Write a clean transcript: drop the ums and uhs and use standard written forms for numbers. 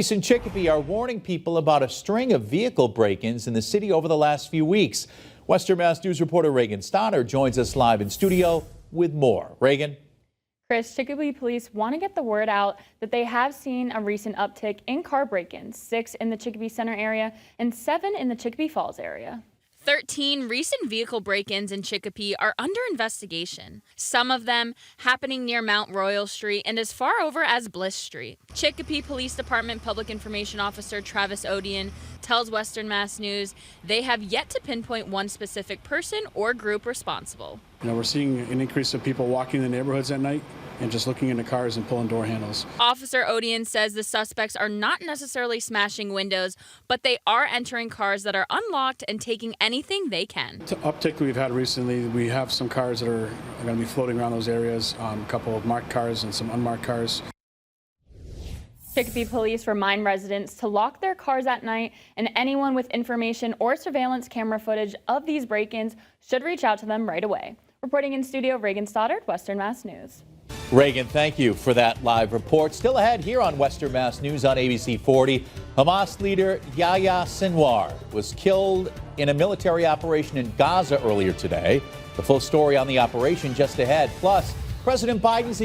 Police in Chicopee are warning people about a string of vehicle break-ins in the city over the last few weeks. Western Mass News reporter Reagan Stoddard joins us live in studio with more. Reagan? Chris, Chicopee Police want to get the word out that they have seen a recent uptick in car break-ins, 6 in the Chicopee Center area and 7 in the Chicopee Falls area. 13 recent vehicle break-ins in Chicopee are under investigation, some of them happening near Mount Royal Street and as far over as Bliss Street. Chicopee Police Department Public Information Officer Travis Odian tells Western Mass News they have yet to pinpoint one specific person or group responsible. We're seeing an increase of people walking the neighborhoods at night and just looking into cars and pulling door handles. Officer Odian says the suspects are not necessarily smashing windows, but they are entering cars that are unlocked and taking anything they can. The uptick we've had recently, we have some cars that are going to be floating around those areas, a couple of marked cars and some unmarked cars. Chicopee Police remind residents to lock their cars at night, and anyone with information or surveillance camera footage of these break-ins should reach out to them right away. Reporting in studio, Reagan Stoddard, Western Mass News. Reagan, thank you for that live report. Still ahead here on Western Mass News on ABC 40, Hamas leader Yahya Sinwar was killed in a military operation in Gaza earlier today. The full story on the operation just ahead. Plus, President Biden's